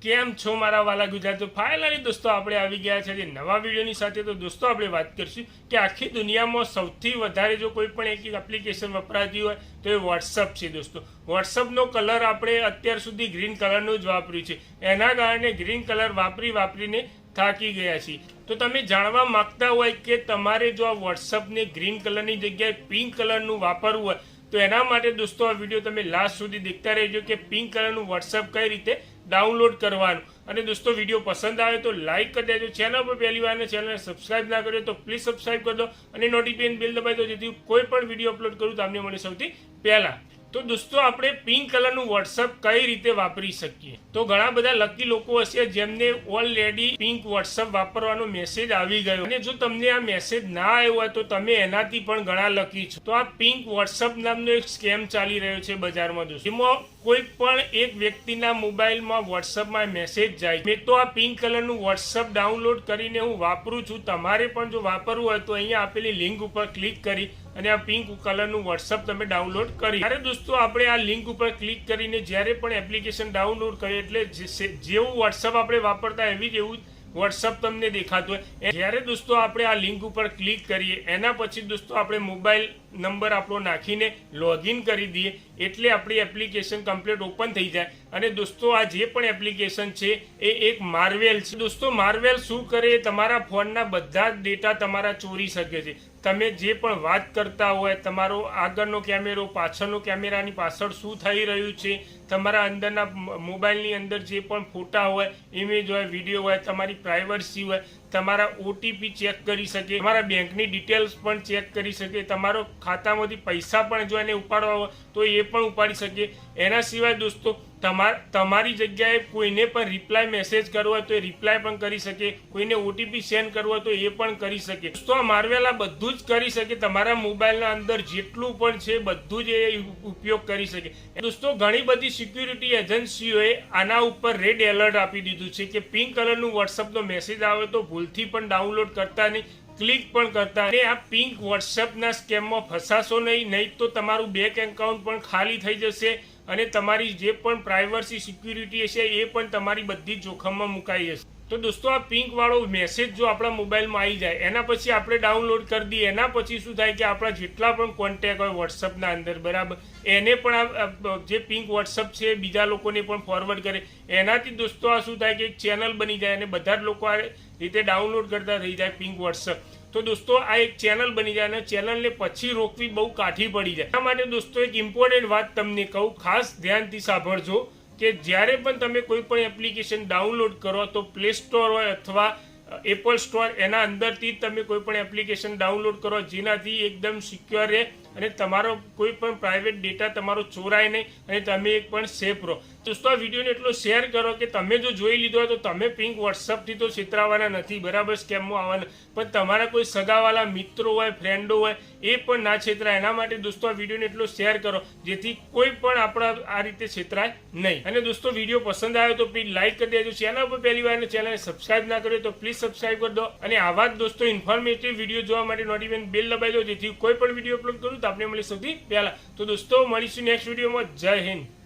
કેમ છો મારા વાલા ગુજરાત? તો ફાઇનલી દોસ્તો આપણે આવી ગયા છે નવા વિડીયોની સાથે। તો દોસ્તો આપણે વાત કરીશું કે આખી દુનિયામાં સૌથી વધારે જો કોઈ પણ એક એપ્લિકેશન વપરાતી હોય તો એ વોટ્સઅપ છે દોસ્તો। વોટ્સઅપનો કલર આપણે અત્યાર સુધી ગ્રીન કલરનો જ વાપર્યું છે, એના કારણે ગ્રીન કલર વાપરીને થાકી ગયા છીએ। તો તમે જાણવા માંગતા હોય કે તમારે જો આ વોટ્સઅપને ગ્રીન કલરની જગ્યાએ પિંક કલરનું વાપરવું હોય તો એના માટે દોસ્તો આ વિડીયો તમે લાસ્ટ સુધી દેખતા રહેજો કે પિંક કલરનું વોટ્સઅપ કઈ રીતે ડાઉનલોડ કરવાનું। અને દોસ્તો વિડીયો પસંદ આવે તો લાઈક કરી દેજો, ચેનલ પર પહેલી વાર ચેનલને સબસ્ક્રાઇબ ના કર્યો તો પ્લીઝ સબસ્ક્રાઇબ કરી દો અને નોટિફિકેશન બેલ દબાવી દો જેથી કોઈ પણ વિડીયો અપલોડ કરું તો તમને મળે સૌથી પહેલા। તો દોસ્તો આપણે પિંક કલરનું વોટ્સઅપ કઈ રીતે વાપરી શકીએ? તો ઘણા બધા લકી લોકો હશે જેમને ઓલરેડી પિંક વોટ્સઅપ વાપરવાનો મેસેજ આવી ગયો, અને જો તમને આ મેસેજ ના આવ્યો હોય તો તમે એનાથી પણ ઘણા લકી છો। તો આ પિંક વોટ્સઅપ નામનો એક સ્કેમ ચાલી રહ્યો છે બજારમાં દોસ્તો, જેમાં કોઈ પણ એક વ્યક્તિના મોબાઈલમાં વોટ્સઅપમાં મેસેજ જાય। મેં તો આ પિંક કલરનું વોટ્સઅપ ડાઉનલોડ કરીને હું વાપરું છું, તમારે પણ જો વાપરવું હોય તો અહીંયા આપેલી લિંક ઉપર ક્લિક કરી અને આ પિંક કલરનું વોટ્સઅપ તમે ડાઉનલોડ કરી। અરે દોસ્તો આપણે આ લિંક ઉપર ક્લિક કરીને જ્યારે પણ એપ્લિકેશન ડાઉનલોડ કરીએ એટલે જેવું વોટ્સઅપ આપણે વાપરતા એવી જ એવું વોટ્સઅપ તમને દેખાતું હોય। જ્યારે દોસ્તો આપણે આ લિંક ઉપર ક્લિક કરીએ એના પછી દોસ્તો આપણે મોબાઈલ નંબર આપણો નાખીને લોગિન કરી દઈએ એટલે આપણી એપ્લિકેશન કમ્પ્લીટ ઓપન થઈ જાય। અને દોસ્તો આ જે પણ એપ્લિકેશન છે એ એક માર્વેલ છે દોસ્તો। માર્વેલ શું કરે? તમારા ફોનના બધા જ ડેટા તમારા ચોરી શકે છે। તમે જે પણ વાત કરતા હોય, તમારો આગળનો કેમેરો, પાછળનો કેમેરાની પાછળ શું થઈ રહ્યું છે, તમારા અંદરના મોબાઈલની અંદર જે પણ ફોટા હોય, ઇમેજ હોય, વિડીયો હોય, તમારી પ્રાઇવસી હોય, તમારા ઓટીપી ચેક કરી શકે, તમારા બેંકની ડિટેલ્સ પણ ચેક કરી શકે, તમારો ખાતામાંથી પૈસા પણ જો એને ઉપાડવા હોય તો એ પણ ઉપાડી શકે। એના સિવાય દોસ્તો તમારી જગ્યાએ કોઈને પણ રિપ્લાય મેસેજ કરવો હોય તો એ રિપ્લાય પણ કરી શકે, કોઈને ઓટીપી સેન્ડ કરવો હોય તો એ પણ કરી શકે। દોસ્તો આ માર્વેલ આ બધું જ કરી શકે, તમારા મોબાઈલના અંદર જેટલું પણ છે બધું જ એ ઉપયોગ કરી શકે। દોસ્તો ઘણી બધી સિક્યુરિટી એજન્સીઓએ આના ઉપર રેડ એલર્ટ આપી દીધું છે કે પિંક કલરનું વોટ્સઅપનો મેસેજ આવે તો ભૂલથી પણ ડાઉનલોડ કરતા નહીં, ક્લિક પણ કરતા અને આ પિંક વોટ્સઅપના સ્કેમમાં ફસાશો નહીં તો તમારું બેંક એકાઉન્ટ પણ ખાલી થઈ જશે અને તમારી જે પણ પ્રાઇવસી સિક્યુરિટી હશે એ પણ તમારી બધી જોખમમાં મુકાઈ જશે। તો દોસ્તો આ પિંક વાળો મેસેજ જો આપણા મોબાઈલમાં આવી જાય એના પછી આપણે ડાઉનલોડ કરી દઈએ, એના પછી શું થાય કે આપણા જેટલા પણ કોન્ટેક્ટ હોય વોટ્સઅપના અંદર બરાબર એને પણ આ જે પિંક વોટ્સઅપ છે બીજા લોકોને પણ ફોરવર્ડ કરે। એનાથી દોસ્તો આ શું થાય કે એક ચેનલ બની જાય અને બધા જ લોકો આ રીતે ડાઉનલોડ કરતા થઈ જાય પિંક વોટ્સઅપ। તો દોસ્તો આ એક ચેનલ બની જાય અને ચેનલને પછી રોકવી બહુ કાઠી પડી જાય। એના માટે દોસ્તો એક ઇમ્પોર્ટન્ટ વાત તમને કહું, ખાસ ધ્યાનથી સાંભળજો કે જ્યારે પણ તમે કોઈ પણ એપ્લિકેશન ડાઉનલોડ કરો તો પ્લે સ્ટોર હોય અથવા એપલ સ્ટોર એના અંદરથી તમે કોઈ પણ એપ્લિકેશન ડાઉનલોડ કરો જેનાથી એકદમ સિક્યોર રહે અને તમારો કોઈ પણ પ્રાઇવેટ ડેટા તમારો ચોરાય નહીં અને તમે એક પણ સેફ રહો। દોસ્તો આ વિડીયોને એટલો શેર કરો કે તમે જો જોઈ લીધો હોય તો તમે પિંક વોટ્સઅપથી તો છેતરાવાના નથી બરાબર, સ્કેમમાં આવવાના, પણ તમારા કોઈ સગાવાલા મિત્રો હોય, ફ્રેન્ડો હોય એ પણ ના છેતરાય। એના માટે દોસ્તો આ વિડીયોને એટલો શેર કરો જેથી કોઈ પણ આપણા આ રીતે છેતરાય નહીં। અને દોસ્તો વિડીયો પસંદ આવ્યો તો પ્લીઝ લાઈક કરી દેજો, ચેનલ પર પહેલી વાર ચેનલને સબસ્ક્રાઇબ ના કર્યો તો પ્લીઝ સબસ્ક્રાઇબ કરી દો અને આવા જ દોસ્તો ઇન્ફોર્મેટિવ વિડીયો જોવા માટે નોટિફિકેશન બેલ દબાવી દો જેથી કોઈ પણ વિડીયો અપલોડ કરું તો આપણે મળી સૌથી પહેલા। તો દોસ્તો મળીશું નેક્સ્ટ વિડીયોમાં। જય હિન્દ।